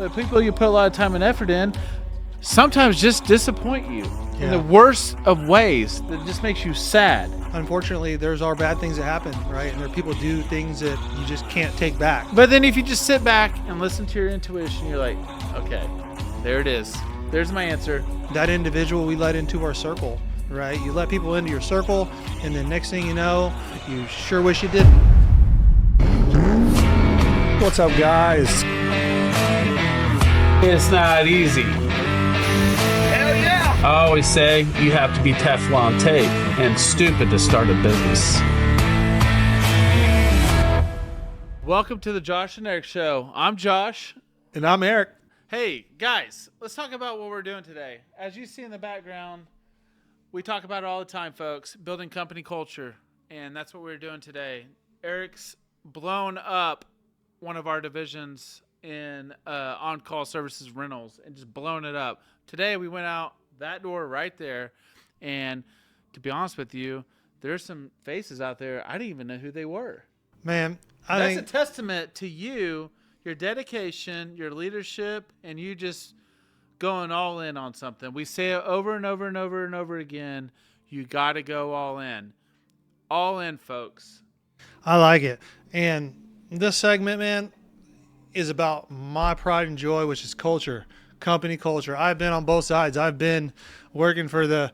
But people you put a lot of time and effort in sometimes just disappoint you in the worst of ways that just makes you sad. Unfortunately, there's our bad things that happen, right? And there people do things that you just can't take back. But then if you just sit back and listen to your intuition, you're like, okay, there it is. There's my answer. That individual we let into our circle, right? You let people into your circle, and then next thing you know, you sure wish you didn't. What's up, guys? It's not easy. Hell yeah! I always say you have to be Teflon tape and stupid to start a business. Welcome to the Josh and Erik Show. I'm Josh. And I'm Erik. Hey, guys, let's talk about what we're doing today. As you see in the background, we talk about it all the time, folks, building company culture. And that's what we're doing today. Erik's blown up one of our divisions in on-call services rentals and just blown it up. Today we went out that door right there, and to be honest with you, there's some faces out there I didn't even know who they were. Man, That's a testament to you, your dedication, your leadership, and you just going all in on something. We say it over and over and over and over again. You got to go all in. All in, folks. I like it. And this segment, man, is about my pride and joy, which is culture, company culture. I've been on both sides. I've been working for the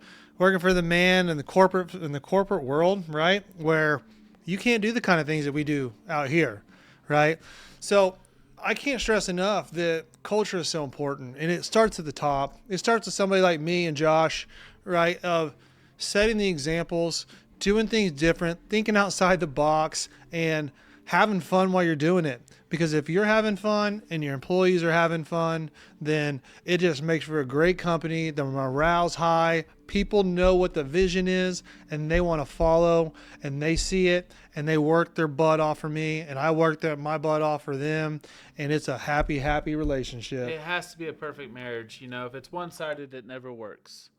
man in the corporate world, right? Where you can't do the kind of things that we do out here, right? So I can't stress enough that culture is so important, and it starts at the top. It starts with somebody like me and Josh, right? Of setting the examples, doing things different, thinking outside the box, and having fun while you're doing it. Because if you're having fun and your employees are having fun, then it just makes for a great company. The morale's high. People know what the vision is, and they want to follow, and they see it, and they work their butt off for me, and I work my butt off for them, and it's a happy, happy relationship. It has to be a perfect marriage. You know, if it's one-sided, it never works.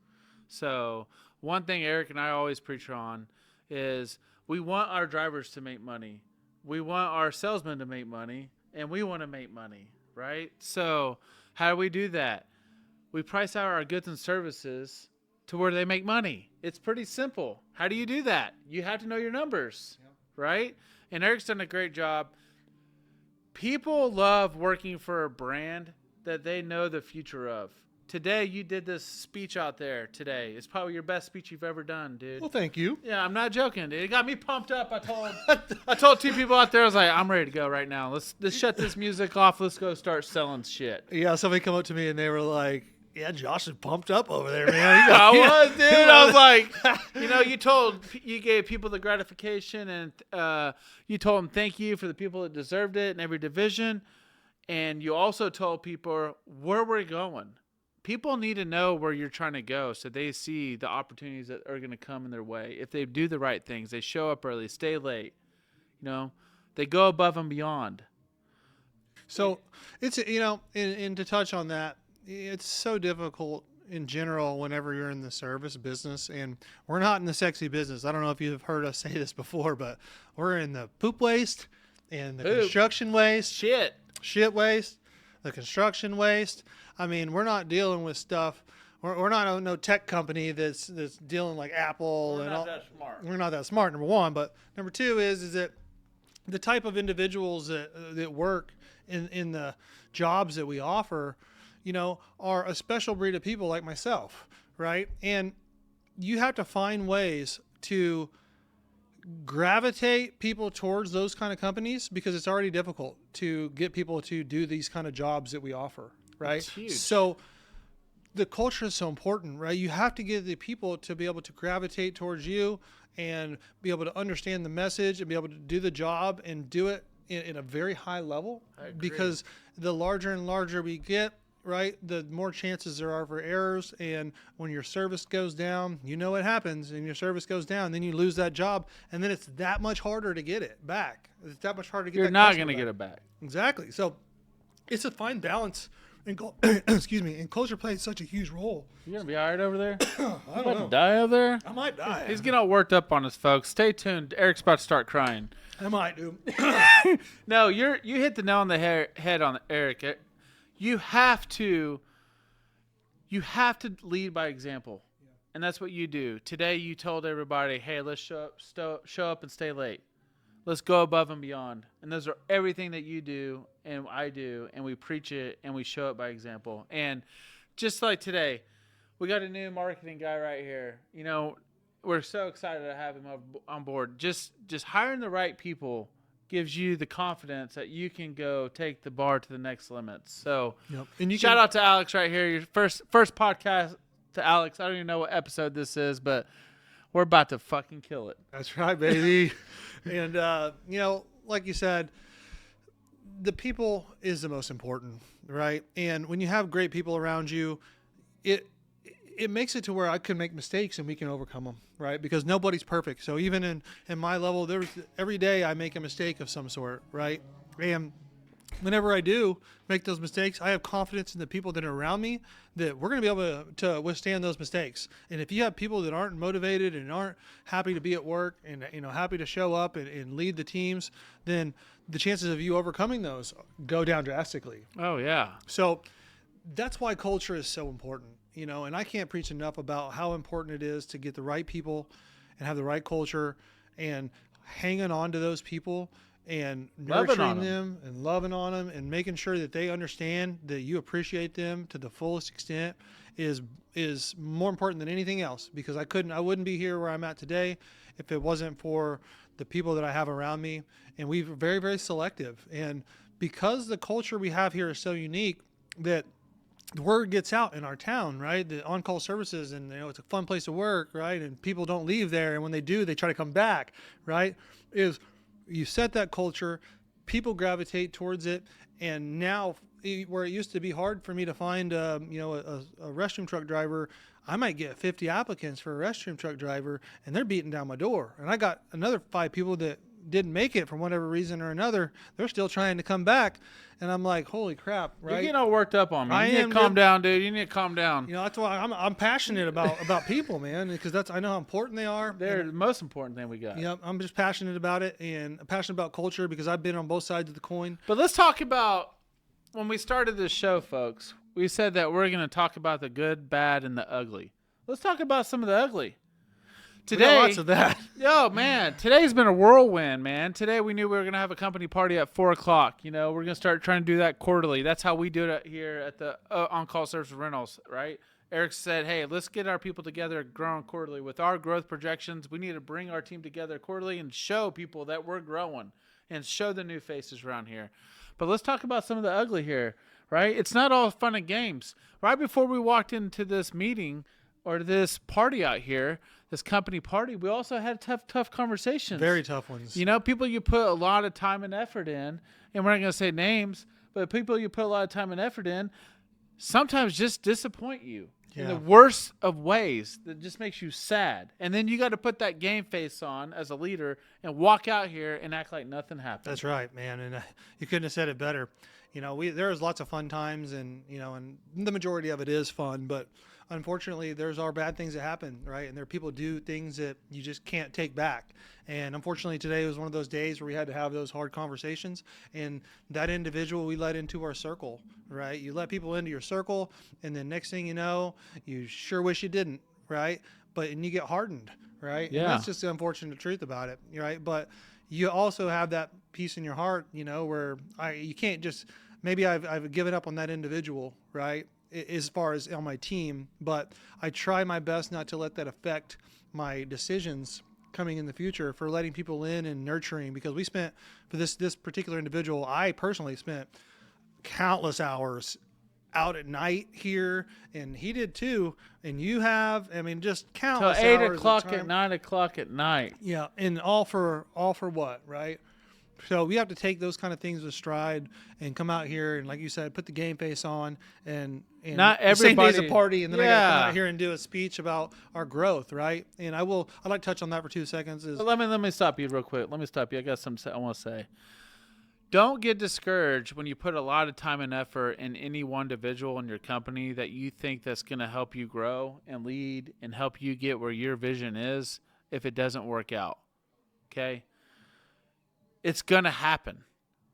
So one thing Erik and I always preach on is we want our drivers to make money. We want our salesmen to make money, and we want to make money, right? So how do we do that? We price out our goods and services to where they make money. It's pretty simple. How do you do that? You have to know your numbers, right? And Erik's done a great job. People love working for a brand that they know the future of. Today, you did this speech out there today. It's probably your best speech you've ever done, dude. Well, thank you. Yeah, I'm not joking, dude. It got me pumped up. I told two people out there, I was like, I'm ready to go right now. Let's shut this music off. Let's go start selling shit. Yeah, somebody come up to me and they were like, yeah, Josh is pumped up over there, man. I was, dude. I was like, you gave people the gratification, and you told them thank you for the people that deserved it in every division. And you also told people where we're going. People need to know where you're trying to go so they see the opportunities that are going to come in their way. If they do the right things, they show up early, stay late, they go above and beyond. So it's, and to touch on that, it's so difficult in general whenever you're in the service business, and we're not in the sexy business. I don't know if you've heard us say this before, but we're in the poop waste and the construction waste. Shit waste, the construction waste. I mean, we're not dealing with stuff. We're not no tech company that's dealing like Apple. We're not that smart. We're not that smart, number one. But number two is that the type of individuals that work in the jobs that we offer, are a special breed of people like myself, right? And you have to find ways to gravitate people towards those kind of companies, because it's already difficult to get people to do these kind of jobs that we offer, right? It's huge. So the culture is so important, right? You have to get the people to be able to gravitate towards you and be able to understand the message and be able to do the job and do it in a very high level. I agree. Because the larger and larger we get, right, the more chances there are for errors. And when your service goes down, what happens, and your service goes down, then you lose that job, and then it's that much harder to get it back. It's that much harder to get You're that not customer going to back. get it back. Exactly. So it's a fine balance. And excuse me. And culture plays such a huge role. You going to be all right over there? I don't know. Die over there? I might die. He's getting all worked up on us, folks. Stay tuned. Erik's about to start crying. I might do. No, you hit the nail on the head on Erik. You have to lead by example. And that's what you do. Today you told everybody, hey, let's show up and stay late. Let's go above and beyond. And those are everything that you do and I do, and we preach it and we show it by example. And just like today, we got a new marketing guy right here. You know, we're so excited to have him on board. Just hiring the right people gives you the confidence that you can go take the bar to the next limits. So And you shout out to Alex right here. Your first podcast to Alex. I don't even know what episode this is, but we're about to fucking kill it. That's right, baby. And, like you said, the people is the most important, right? And when you have great people around you, it makes it to where I can make mistakes and we can overcome them, right? Because nobody's perfect. So even in my level, every day I make a mistake of some sort, right? And whenever I do make those mistakes, I have confidence in the people that are around me that we're going to be able to withstand those mistakes. And if you have people that aren't motivated and aren't happy to be at work and happy to show up and lead the teams, then the chances of you overcoming those go down drastically. Oh, yeah. So that's why culture is so important, and I can't preach enough about how important it is to get the right people and have the right culture and hanging on to those people and nurturing them and loving on them and making sure that they understand that you appreciate them to the fullest extent is more important than anything else, because I wouldn't be here where I'm at today if it wasn't for the people that I have around me. And we're very, very selective. And because the culture we have here is so unique, that the word gets out in our town, right? The on-call services, and it's a fun place to work, right? And people don't leave there, and when they do, they try to come back, right? You set that culture, people gravitate towards it, and now where it used to be hard for me to find, a restroom truck driver, I might get 50 applicants for a restroom truck driver, and they're beating down my door. And I got another 5 people that didn't make it for whatever reason or another. They're still trying to come back, and I'm like, holy crap, right? You're getting all worked up on me. You need to calm down, dude. You need to calm down. That's why I'm passionate about people, man, because I know how important they are. They're the most important thing we got. I'm just passionate about it, and I'm passionate about culture because I've been on both sides of the coin. But let's talk about when we started this show, folks. We said that we're going to talk about the good, bad, and the ugly. Let's talk about some of the ugly. Today, lots of that. Yo, man, today's been a whirlwind, man. Today we knew we were going to have a company party at 4 o'clock. We're going to start trying to do that quarterly. That's how we do it here at the On-Call Service Rentals, right? Eric said, hey, let's get our people together growing quarterly. With our growth projections, we need to bring our team together quarterly and show people that we're growing and show the new faces around here. But let's talk about some of the ugly here, right? It's not all fun and games. Right before we walked into this meeting or this party out here, this company party, we also had tough conversations. Very tough ones. People you put a lot of time and effort in, and we're not going to say names, but people you put a lot of time and effort in sometimes just disappoint you in the worst of ways. That just makes you sad. And then you got to put that game face on as a leader and walk out here and act like nothing happened. That's right, man. And you couldn't have said it better. There's lots of fun times, and the majority of it is fun, but unfortunately, there's our bad things that happen, right? And there are people do things that you just can't take back. And unfortunately, today was one of those days where we had to have those hard conversations. And that individual we let into our circle, right? You let people into your circle, and then next thing you know, you sure wish you didn't, right? And you get hardened, right? Yeah. And that's just the unfortunate truth about it, right? But you also have that peace in your heart, where you can't just, maybe I've given up on that individual, right? As far as on my team, but I try my best not to let that affect my decisions coming in the future for letting people in and nurturing, because we spent, for this particular individual, I personally spent countless hours out at night here, and he did too, and you have, just countless Till 8 hours o'clock at 9 o'clock at night. Yeah, and all for what, right? So we have to take those kind of things with stride and come out here and, like you said, put the game face on and not the same everybody. day's a party, and then I got to come out here and do a speech about our growth, right? And I'd like to touch on that for 2 seconds. Let me stop you real quick. Let me stop you. I got something I want to say. Don't get discouraged when you put a lot of time and effort in any one individual in your company that you think that's going to help you grow and lead and help you get where your vision is if it doesn't work out. Okay? It's going to happen.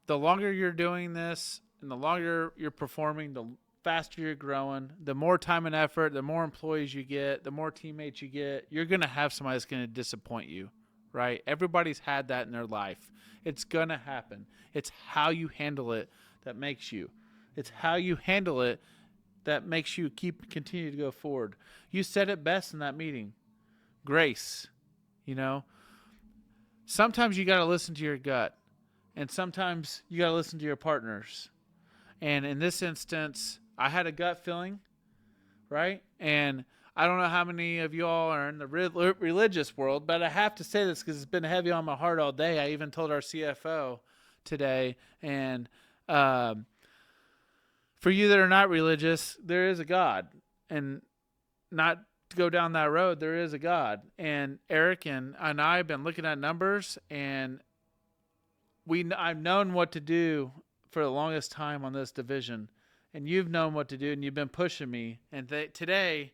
The longer you're doing this, and the longer you're performing, the faster you're growing, the more time and effort, the more employees you get, the more teammates you get, you're going to have somebody that's going to disappoint you, right? Everybody's had that in their life. It's going to happen. It's how you handle it that makes you. It's how you handle it that makes you continue to go forward. You said it best in that meeting. Grace, Sometimes you got to listen to your gut, and sometimes you got to listen to your partners. And in this instance, I had a gut feeling, right? And I don't know how many of you all are in the religious world, but I have to say this because it's been heavy on my heart all day. I even told our CFO today. And for you that are not religious, there is a God. And not to go down that road, there is a God. And Erik and I have been looking at numbers, and I've known what to do for the longest time on this division. And you've known what to do, and you've been pushing me. And today,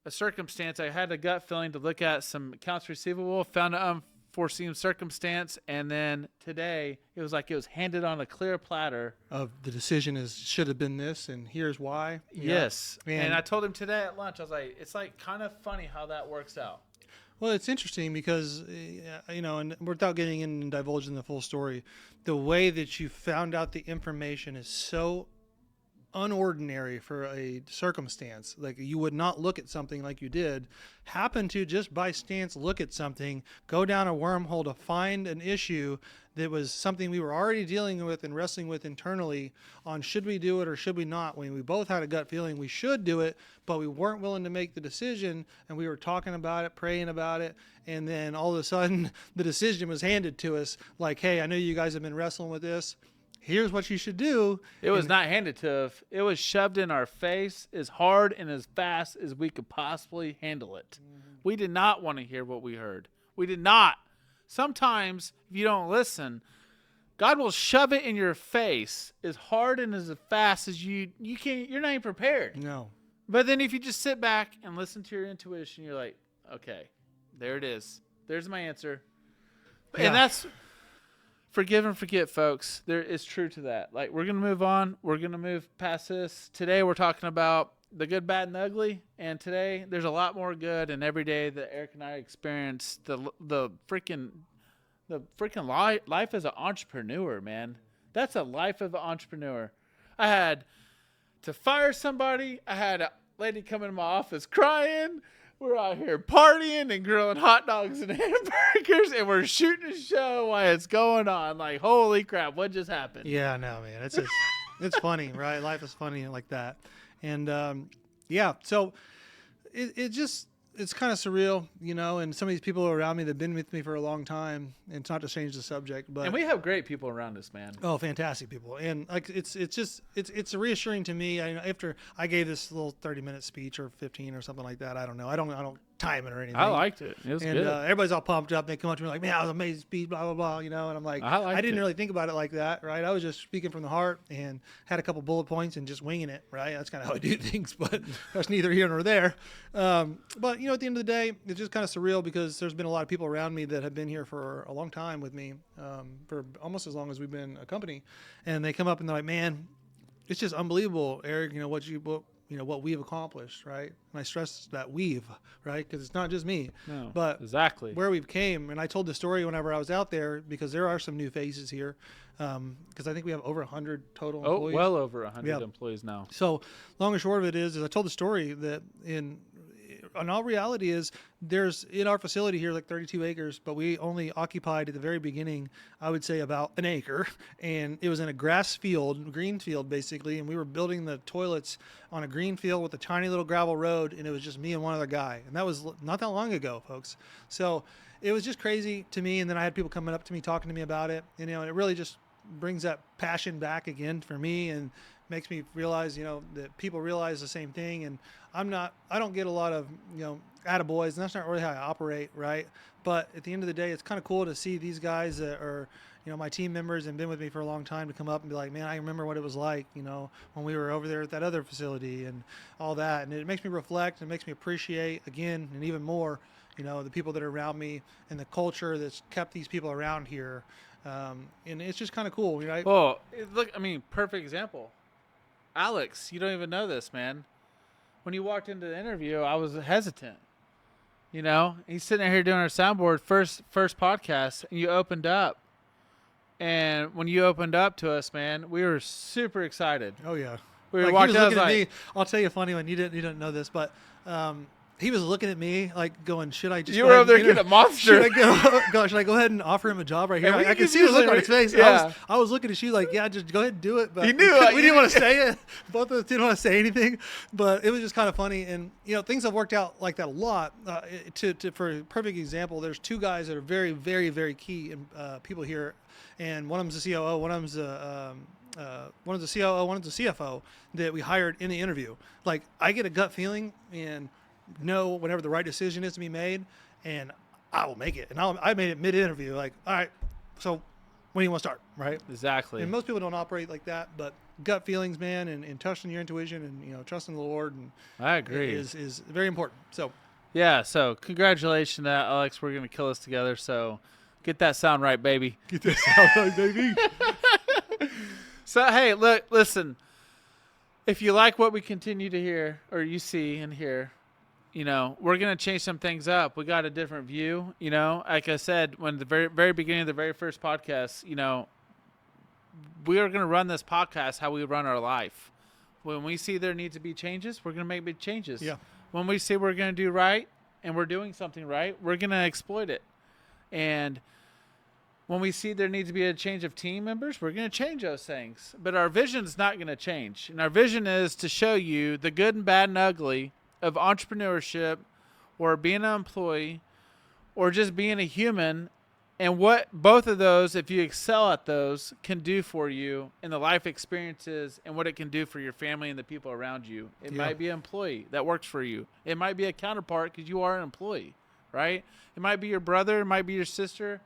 a circumstance, I had a gut feeling to look at some accounts receivable, found an unforeseen circumstance, and then today, it was like it was handed on a clear platter. Of the decision should have been this, and here's why. Yes. And I told him today at lunch, I was like, it's like kind of funny how that works out. Well, it's interesting because, and without getting in and divulging the full story, the way that you found out the information is so unordinary for a circumstance. Like, you would not look at something like you did, happen to just by stance look at something, go down a wormhole to find an issue that was something we were already dealing with and wrestling with internally on should we do it or should we not. When we both had a gut feeling we should do it, but we weren't willing to make the decision, and we were talking about it, praying about it, and then all of a sudden the decision was handed to us like, hey, I know you guys have been wrestling with this. Here's what you should do. It was not handed to us. It was shoved in our face as hard and as fast as we could possibly handle it. Mm-hmm. We did not want to hear what we heard. We did not. Sometimes, if you don't listen, God will shove it in your face as hard and as fast as you can't. You're not even prepared. No. But then if you just sit back and listen to your intuition, you're like, okay, there it is. There's my answer. Yeah. And that's... Forgive and forget, folks. There is true to that. Like, we're going to move on. We're going to move past this. Today, we're talking about the good, bad, and ugly. And today, there's a lot more good. And every day that Erik and I experience the freaking life as an entrepreneur, man. That's a life of an entrepreneur. I had to fire somebody. I had a lady come into my office crying. We're out here partying and grilling hot dogs and hamburgers, and we're shooting a show while it's going on. Like, holy crap, what just happened? Yeah, no, man. It's funny, right? Life is funny like that. And, so it's kind of surreal, and some of these people around me that have been with me for a long time, and it's not to change the subject, but... And we have great people around us, man. Oh, fantastic people. And like, it's reassuring to me. After I gave this little 30-minute speech or 15 or something like that, I don't know. I don't time it or anything. I liked it. It was good. Everybody's all pumped up. They come up to me like, man, that was an amazing speech, blah, blah, blah, and I'm like, I didn't really think about it like that, right? I was just speaking from the heart and had a couple bullet points and just winging it, right? That's kind of how I do things, but that's neither here nor there. But, at the end of the day, it's just kind of surreal because there's been a lot of people around me that have been here for a long time with me, for almost as long as we've been a company. And they come up and they're like, man, it's just unbelievable, Erik, what we've accomplished, right? And I stress that we've, right? Because it's not just me. No, but exactly where we've came. And I told the story whenever I was out there because there are some new faces here. Because I think we have over 100 total employees. Oh, well over 100 employees now. So long and short of it is I told the story that in all reality is there's in our facility here like 32 acres, but we only occupied at the very beginning, I would say about an acre, and it was in a green field basically, and we were building the toilets on a green field with a tiny little gravel road, and it was just me and one other guy, and that was not that long ago, folks. So it was just crazy to me, and then I had people coming up to me talking to me about it, and it really just brings that passion back again for me and makes me realize, that people realize the same thing. And I don't get a lot of, attaboys, and that's not really how I operate, right? But at the end of the day, it's kind of cool to see these guys that are, my team members and been with me for a long time to come up and be like, man, I remember what it was like, when we were over there at that other facility and all that. And it makes me reflect and makes me appreciate again, and even more, the people that are around me and the culture that's kept these people around here. And it's just kind of cool, right? Well, look, I mean, perfect example. Alex, you don't even know this, man. When you walked into the interview, I was hesitant. You know, he's sitting here doing our soundboard, first podcast, and you opened up. And when you opened up to us, man, we were super excited. Oh yeah. We Like, walked he was out, I looking was at like, me. I'll tell you a funny one. You didn't know this, but he was looking at me like going, "Should I just?" You go were ahead over there and getting a monster. Should I go ahead and offer him a job right here? And we I can could see the usually- look on his face. yeah. I was looking at you like, "Yeah, just go ahead and do it." But He knew, we didn't want to say it. Both of us didn't want to say anything, but it was just kind of funny. And things have worked out like that a lot. For a perfect example, there's two guys that are very, very, very key people here, and one of them's the COO, one of them's one of the COO, one of the CFO that we hired in the interview. Like, I get a gut feeling and know whenever the right decision is to be made, and I will make it. And I made it mid-interview. Like, all right, so when do you want to start, right? Exactly. And most people don't operate like that, but gut feelings, man, and trusting your intuition and trusting the Lord, and I agree. is very important. So Yeah, so congratulations, Alex. We're going to kill this together. So get that sound right, baby. get this out, right, baby. So, hey, look, listen. If you like what we continue to hear or you see and hear, we're going to change some things up. We got a different view, Like I said, when the very, very beginning of the very first podcast, we are going to run this podcast how we run our life. When we see there needs to be changes, we're going to make big changes. Yeah. When we say we're going to do right and we're doing something right, we're going to exploit it. And when we see there needs to be a change of team members, we're going to change those things. But our vision is not going to change. And our vision is to show you the good and bad and ugly of entrepreneurship or being an employee or just being a human, and what both of those, if you excel at those, can do for you in the life experiences and what it can do for your family and the people around you. It might be an employee that works for you. It might be a counterpart because you are an employee, right? It might be your brother. It might be your sister.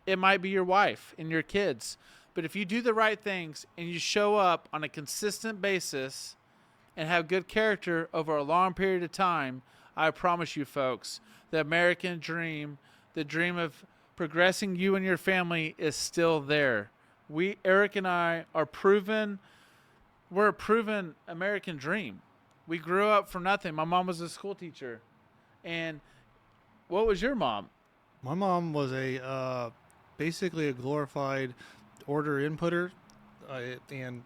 It might be your wife and your kids. But if you do the right things and you show up on a consistent basis and have good character over a long period of time, I promise you, folks, the American dream, the dream of progressing you and your family is still there. Erik and I are we're a proven American dream. We grew up for nothing. My mom was a school teacher. And what was your mom? My mom was basically a glorified order inputter and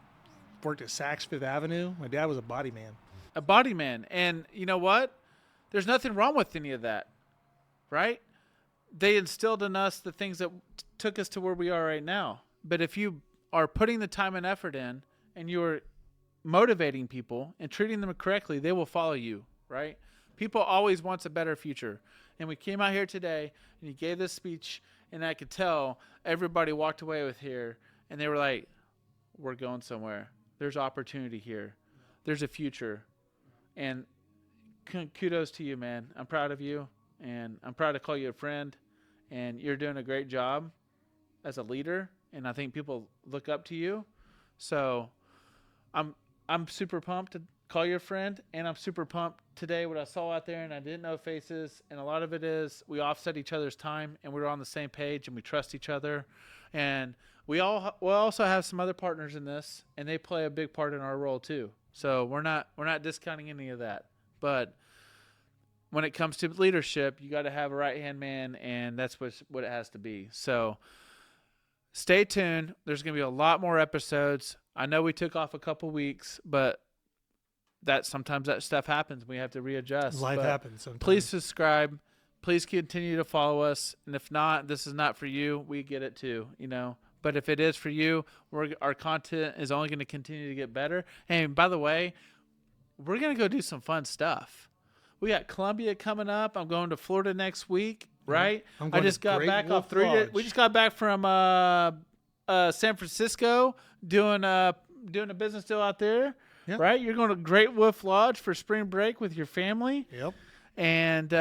worked at Saks Fifth Avenue. My dad was a body man. A body man. And you know what? There's nothing wrong with any of that, right? They instilled in us the things that took us to where we are right now. But if you are putting the time and effort in and you're motivating people and treating them correctly, they will follow you, right? People always want a better future. And we came out here today and you gave this speech, and I could tell everybody walked away with here and they were like, we're going somewhere. There's opportunity here. There's a future. And kudos to you, man. I'm proud of you, and I'm proud to call you a friend, and you're doing a great job as a leader, and I think people look up to you. So I'm super pumped to call you a friend, and I'm super pumped today what I saw out there, and I didn't know faces, and a lot of it is we offset each other's time, and we're on the same page, and we trust each other, and we'll also have some other partners in this, and they play a big part in our role too. So we're not discounting any of that, but when it comes to leadership, you got to have a right-hand man, and that's what it has to be. So stay tuned. There's going to be a lot more episodes. I know we took off a couple weeks, but sometimes that stuff happens. We have to readjust. Life happens sometimes. Please subscribe. Please continue to follow us. And if not, this is not for you. We get it too, But if it is for you, our content is only going to continue to get better. And by the way, we're going to go do some fun stuff. We got Columbia coming up. I'm going to Florida next week, right? I just got back off we just got back from San Francisco doing a business deal out there, right? You're going to Great Wolf Lodge for spring break with your family. Yep. And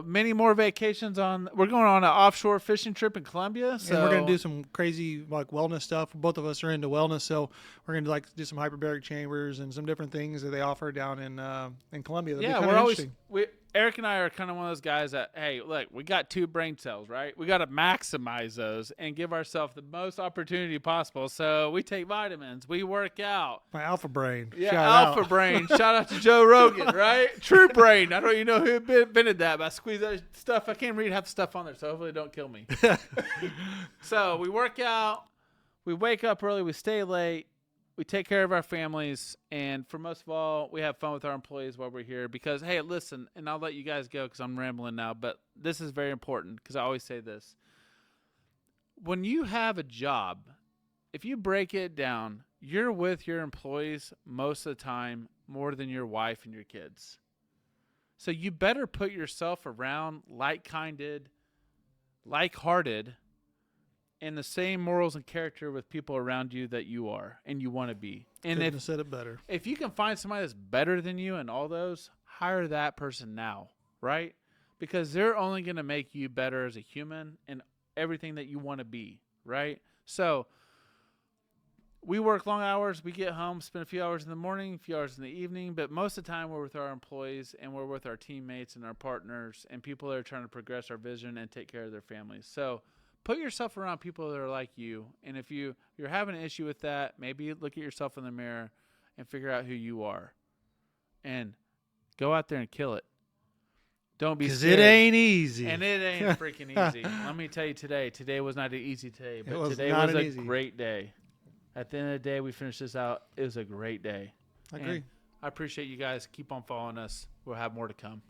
many more vacations we're going on an offshore fishing trip in Colombia. So and we're going to do some crazy wellness stuff. Both of us are into wellness, so we're going to do some hyperbaric chambers and some different things that they offer down in Colombia. Yeah, we're always Eric and I are kind of one of those guys that, hey, look, we got 2 brain cells, right? We got to maximize those and give ourselves the most opportunity possible. So we take vitamins, we work out. My alpha brain. Yeah, Shout alpha out. brain. Shout out to Joe Rogan, right? True brain. I don't even know who invented that, but I squeeze that stuff. I can't read half the stuff on there, so hopefully it don't kill me. So we work out, we wake up early, we stay late. We take care of our families, and for most of all, we have fun with our employees while we're here because, hey, listen, and I'll let you guys go because I'm rambling now, but this is very important because I always say this. When you have a job, if you break it down, you're with your employees most of the time more than your wife and your kids. So you better put yourself around like-minded, like-hearted, and the same morals and character with people around you that you are and you want to be. And Couldn't have said it better. if you can find somebody that's better than you and all those, hire that person now, right? Because they're only going to make you better as a human and everything that you want to be, right? So we work long hours. We get home, spend a few hours in the morning, a few hours in the evening, but most of the time we're with our employees and we're with our teammates and our partners and people that are trying to progress our vision and take care of their families. So put yourself around people that are like you, and if you're having an issue with that, maybe look at yourself in the mirror and figure out who you are, and go out there and kill it. Don't be scared. Because it ain't easy. And it ain't freaking easy. Let me tell you today was not an easy day, but was today not was an a easy. great day. At the end of the day, we finished this out. It was a great day. I agree. And I appreciate you guys. Keep on following us. We'll have more to come.